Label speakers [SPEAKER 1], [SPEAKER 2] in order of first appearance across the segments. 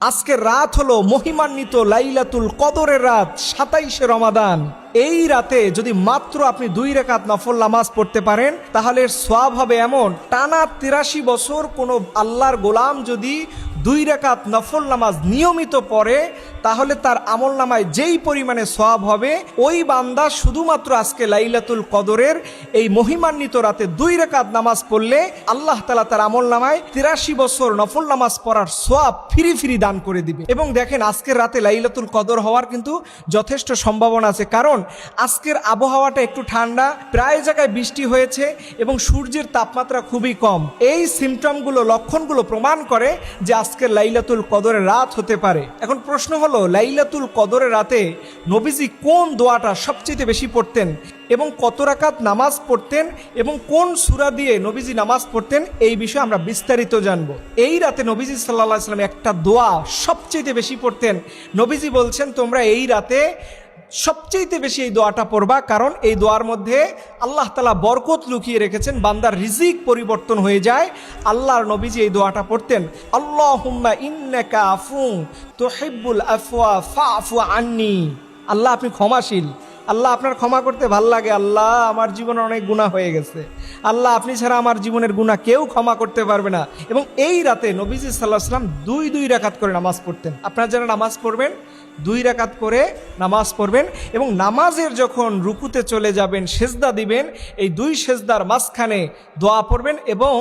[SPEAKER 1] আজকের রাত হলো মহিমান্বিত লাইলাতুল কদরের রাত, 27শে রমাদান। এই রাতে যদি মাত্র আপনি 2 রাকাত নফল নামাজ পড়তে পারেন তাহলে সওয়াব হবে এমন, টানা 83 বছর কোনো আল্লাহর গোলাম যদি 2 রাকাত নফল নামাজ নিয়মিত পড়ে তাহলে তার আমল নামায় যেই পরিমাণে সওয়াব হবে, ওই বান্দা শুধুমাত্র আজকে লাইলাতুল কদরের এই মহিমান্বিত রাতে 2 রাকাত নামাজ পড়লে আল্লাহ তাআলা তার আমল নামায় 83 বছর নফল নামাজ পড়ার সওয়াব ফ্রি দান করে দিবে। এবং দেখেন আজকের রাতে লাইলাতুল কদর হওয়ার কিন্তু যথেষ্ট সম্ভাবনা আছে, কারণ আজকের আবহাওয়াটা একটু ঠান্ডা, প্রায় জায়গায় বৃষ্টি হয়েছে এবং সূর্যের তাপমাত্রা খুবই কম। এই সিমটমগুলো, লক্ষণগুলো প্রমাণ করে যে আজকের লাইলাতুল কদরের রাত হতে পারে। এখন প্রশ্ন হলো, লাইলাতুল কদরের রাতে নবীজি কোন দোয়াটা সবচেয়ে বেশি পড়তেন এবং কত রাকাত নামাজ পড়তেন এবং কোন সূরা দিয়ে নবীজি নামাজ পড়তেন, এই বিষয়ে আমরা বিস্তারিত জানবো। এই রাতে নবীজি সাল্লাল্লাহু আলাইহি ওয়াসাল্লাম একটা দোয়া সবচেয়ে বেশি পড়তেন। নবীজি বলছেন, তোমরা এই রাতে সবচেয়ে বেশি এই দোয়াটা পড়বা, কারণ এই দোয়ার মধ্যে আল্লাহ তাআলা বরকত লুকিয়ে রেখেছেন, বান্দার রিজিক পরিবর্তন হয়ে যায়। আল্লাহর নবীজি এই দোয়াটা পড়তেন, আল্লাহুম্মা ইন্নাকা আফুন তুহিব্বুল আফওয়া ফাফু আন্নি। আল্লাহ আপনি ক্ষমাশীল, আল্লাহ আপনার ক্ষমা করতে ভাল লাগে। আল্লাহ আমার জীবনে অনেক গুনাহ হয়ে গেছে, আল্লাহ আপনি ছাড়া আমার জীবনের গুনাহ কেউ ক্ষমা করতে পারবে না। এবং এই রাতে নবীজি সাল্লাল্লাহু আলাইহি ওয়াসাল্লাম 2 রাকাত করে নামাজ পড়তেন। আপনারা যারা নামাজ পড়বেন 2 রাকাত করে নামাজ পড়বেন এবং নামাজের যখন রুকুতে চলে যাবেন, সেজদা দিবেন, এই 2 সেজদার মাঝখানে দোয়া পড়বেন এবং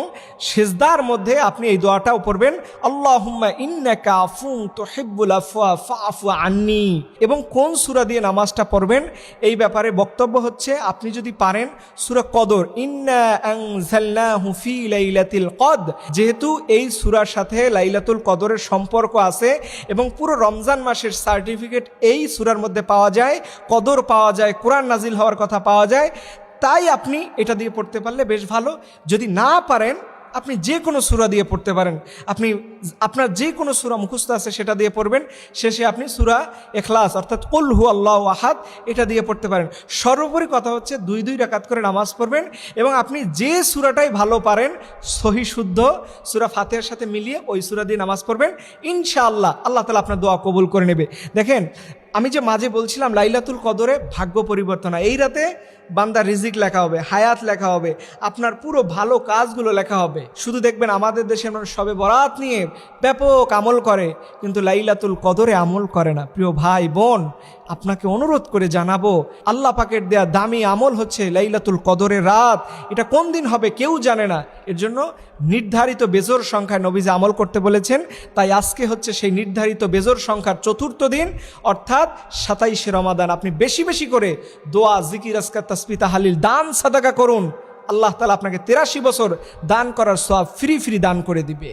[SPEAKER 1] সেজদার মধ্যে আপনি এই দোয়াটাও পড়বেন, আল্লাহুম্মা ইন্নাকা আফুন তুহিব্বুল আফওয়া ফাফু আন্নি। এবং কোন সূরা দিয়ে নামাজটা পড়বেন এই ব্যাপারে বক্তব্য হচ্ছে, আপনি যদি পারেন সূরা কদর, ইন্না আনজালনাহু ফি লাইলাতিল কদর, যেহেতু এই সূরার সাথে লাইলাতুল কদরের সম্পর্ক আছে এবং পুরো রমজান মাসের সার্টিফিকেট এই সূরার মধ্যে পাওয়া যায়, কদর পাওয়া যায়, কোরআন নাজিল হওয়ার কথা পাওয়া যায়, তাই আপনি এটা দিয়ে পড়তে পারলে বেশ ভালো। যদি না পারেন আপনি যে কোনো সূরা দিয়ে পড়তে পারেন, আপনি আপনার যে কোনো সূরা মুখস্থ আছে সেটা দিয়ে পড়বেন, শেষে আপনি সূরা ইখলাস অর্থাৎ কুল হুয়াল্লাহু আহাদ এটা দিয়ে পড়তে পারেন। সর্বোপরি কথা হচ্ছে 2 রাকাত করে নামাজ পড়বেন এবং আপনি যে সূরাটাই ভালো পারেন সহি শুদ্ধ সূরা ফাতিহার সাথে মিলিয়ে ওই সূরা দিয়ে নামাজ পড়বেন, ইনশাআল্লাহ আল্লাহ তাআলা আপনার দোয়া কবুল করে নেবে। দেখেন আমি যে মাঝে বলছিলাম লাইলাতুল কদরে ভাগ্য পরিবর্তন হয়। এই রাতে বান্দার রিজিক লেখা হবে, হায়াত লেখা হবে, আপনার পুরো ভালো কাজগুলো লেখা হবে। শুধু দেখবেন আমাদের দেশের মানুষ সবে বরাত নিয়ে ব্যাপক আমল করে কিন্তু লাইলাতুল কদরে আমল করে না। প্রিয় ভাই বোন, আপনাকে অনুরোধ করে জানাবো, আল্লাহ পাকের দেয়া দামি আমল হচ্ছে লাইলাতুল কদরের রাত। এটা কোন দিন হবে কেউ জানে না, এর জন্য নির্ধারিত বেজোর সংখ্যায় নবীজি আমল করতে বলেছেন। তাই আজকে হচ্ছে সেই নির্ধারিত বেজোর সংখ্যার 4র্থ দিন, অর্থাৎ 27শে রমাদান। আপনি বেশি বেশি করে দোয়া, জিকির, আজকার, তাসবিহ, তাহলিল, দান, সাদাকা করুন। আল্লাহ তাআলা আপনাকে 83 বছর দান করার সওয়াব ফ্রি দান করে দিবে।